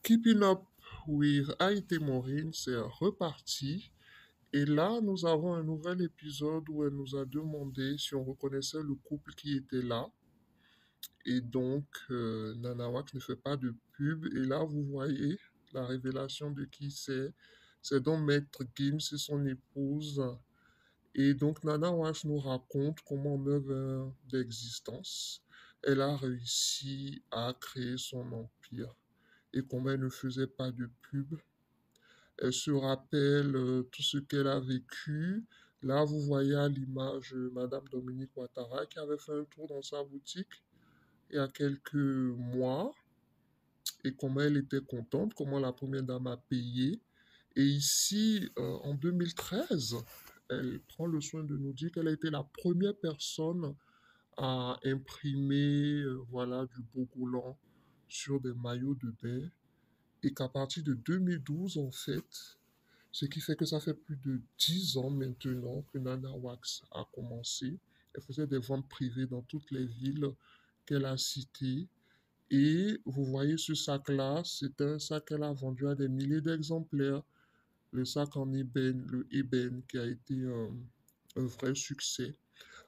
Keeping Up with Haïti Maureen, c'est reparti. Et là, nous avons un nouvel épisode où elle nous a demandé si on reconnaissait le couple qui était là. Et donc, Nana Wax ne fait pas de pub. Et là, vous voyez la révélation de qui c'est. C'est donc Maître Gims et son épouse. Et donc, Nana Wax nous raconte comment en 9 ans d'existence, elle a réussi à créer son empire et comment elle ne faisait pas de pub. Elle se rappelle tout ce qu'elle a vécu. Là, vous voyez à l'image Madame Dominique Ouattara qui avait fait un tour dans sa boutique il y a quelques mois et comment elle était contente, comment la première dame a payé. Et ici, en 2013, elle prend le soin de nous dire qu'elle a été la première personne à imprimer voilà, du Bogolan sur des maillots de bain et qu'à partir de 2012, en fait, ce qui fait que ça fait plus de 10 ans maintenant que Nana Wax a commencé. Elle faisait des ventes privées dans toutes les villes qu'elle a citées. Et vous voyez ce sac-là, c'est un sac qu'elle a vendu à des milliers d'exemplaires. Le sac en ébène, le ébène, qui a été un vrai succès.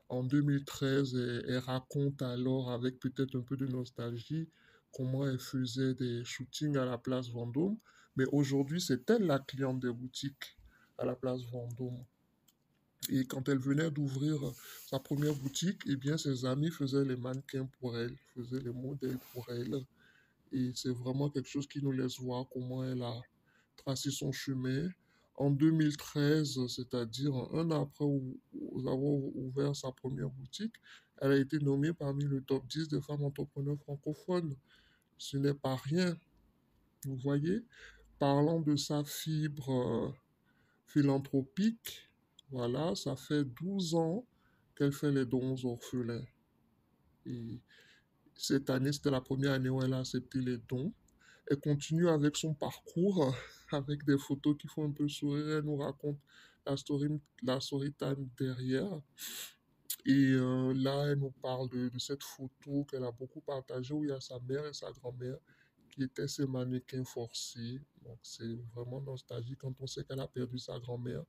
En 2013, elle raconte alors, avec peut-être un peu de nostalgie, comment elle faisait des shootings à la place Vendôme. Mais aujourd'hui, c'est elle la cliente des boutiques à la place Vendôme. Et quand elle venait d'ouvrir sa première boutique, eh bien, ses amis faisaient les mannequins pour elle, faisaient les modèles pour elle. Et c'est vraiment quelque chose qui nous laisse voir comment elle a tracé son chemin. En 2013, c'est-à-dire un an après avoir ouvert sa première boutique, elle a été nommée parmi le top 10 des femmes entrepreneurs francophones. Ce n'est pas rien, vous voyez. Parlant de sa fibre philanthropique, voilà, ça fait 12 ans qu'elle fait les dons aux orphelins. Et cette année, c'était la première année où elle a accepté les dons. Elle continue avec son parcours, avec des photos qui font un peu sourire. Elle nous raconte la story time derrière. Et là, elle nous parle de cette photo qu'elle a beaucoup partagée où il y a sa mère et sa grand-mère qui étaient ses mannequins forcés. Donc, c'est vraiment nostalgique quand on sait qu'elle a perdu sa grand-mère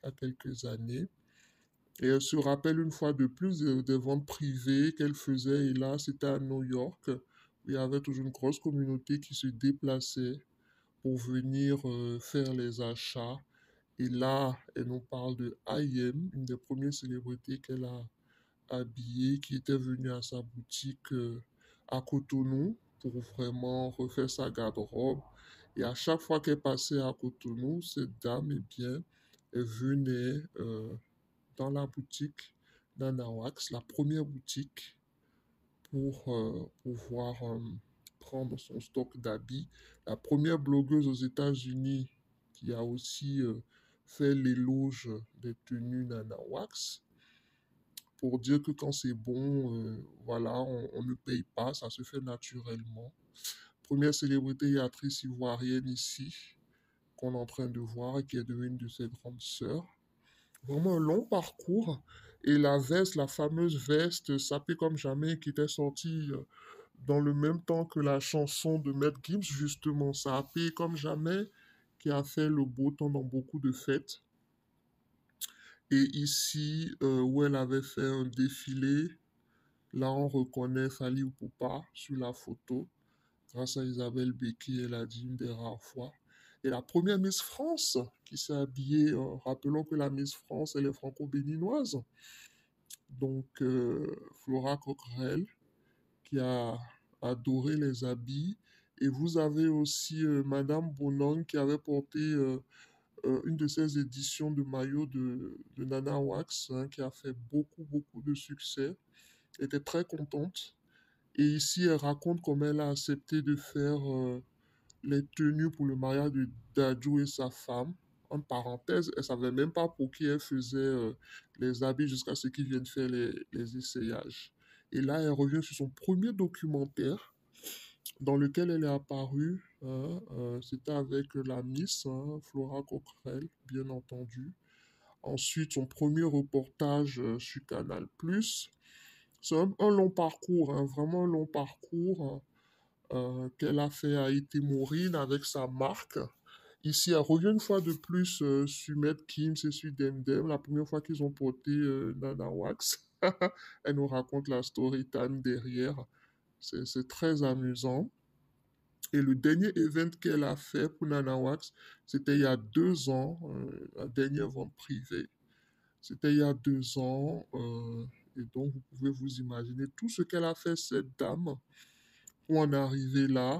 il y a quelques années. Et elle se rappelle une fois de plus des ventes privées qu'elle faisait. Et là, c'était à New York. Il y avait toujours une grosse communauté qui se déplaçait pour venir faire les achats. Et là, elle nous parle de IM, une des premières célébrités qu'elle a habillées, qui était venue à sa boutique à Cotonou pour vraiment refaire sa garde-robe. Et à chaque fois qu'elle passait à Cotonou, cette dame, eh bien, elle venait dans la boutique Nana Wax, la première boutique, pour pouvoir prendre son stock d'habits. La première blogueuse aux États-Unis qui a aussi fait l'éloge des tenues Nana Wax pour dire que quand c'est bon, voilà, on ne paye pas, ça se fait naturellement. Première célébrité et actrice ivoirienne ici qu'on est en train de voir et qui est devenue une de ses grandes sœurs. Vraiment un long parcours. Et la veste, la fameuse veste sapée comme jamais qui était sortie dans le même temps que la chanson de Matt Gibbs, justement, sapée comme jamais, qui a fait le beau temps dans beaucoup de fêtes. Et ici, où elle avait fait un défilé, là on reconnaît Fali Poupa sur la photo. Grâce à Isabelle Becky, elle a dit une des rares fois. Et la première Miss France qui s'est habillée, rappelons que la Miss France, elle est franco-béninoise. Donc, Flora Coquerel, qui a adoré les habits. Et vous avez aussi Madame Bonon qui avait porté une de ces éditions de maillot de Nana Wax, hein, qui a fait beaucoup, beaucoup de succès. Elle était très contente. Et ici, elle raconte comment elle a accepté de faire les tenues pour le mariage de Dadju et sa femme. En parenthèse, elle savait même pas pour qui elle faisait les habits jusqu'à ce qu'ils viennent faire les essayages. Et là, elle revient sur son premier documentaire dans lequel elle est apparue. Hein, c'était avec la Miss, hein, Flora Coquerel, bien entendu. Ensuite, son premier reportage sur Canal+. C'est un long parcours, hein, vraiment un long parcours. Hein. qu'elle a fait à Ité avec sa marque. Ici, elle revient une fois de plus sur Maître Kim et sur Demdem, la première fois qu'ils ont porté Nana Wax. Elle nous raconte la story time derrière. C'est très amusant. Et le dernier event qu'elle a fait pour Nana Wax, c'était il y a 2 ans, la dernière vente privée. C'était il y a 2 ans. Et donc, vous pouvez vous imaginer tout ce qu'elle a fait, cette dame, pour en arriver là.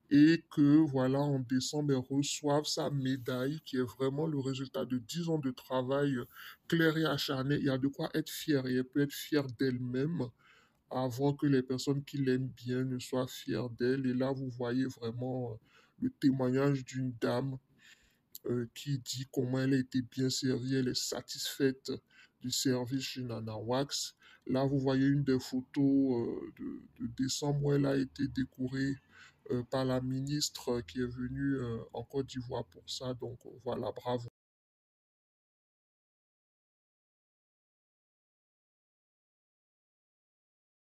Et que, voilà, en décembre, elle reçoive sa médaille, qui est vraiment le résultat de 10 ans de travail clair et acharné. Il y a de quoi être fière. Et elle peut être fière d'elle-même avant que les personnes qui l'aiment bien ne soient fières d'elle. Et là, vous voyez vraiment le témoignage d'une dame qui dit comment elle a été bien servie, elle est satisfaite du service chez Nana Wax. Là, vous voyez une des photos de décembre où elle a été décorée par la ministre qui est venue en Côte d'Ivoire pour ça. Donc voilà, bravo.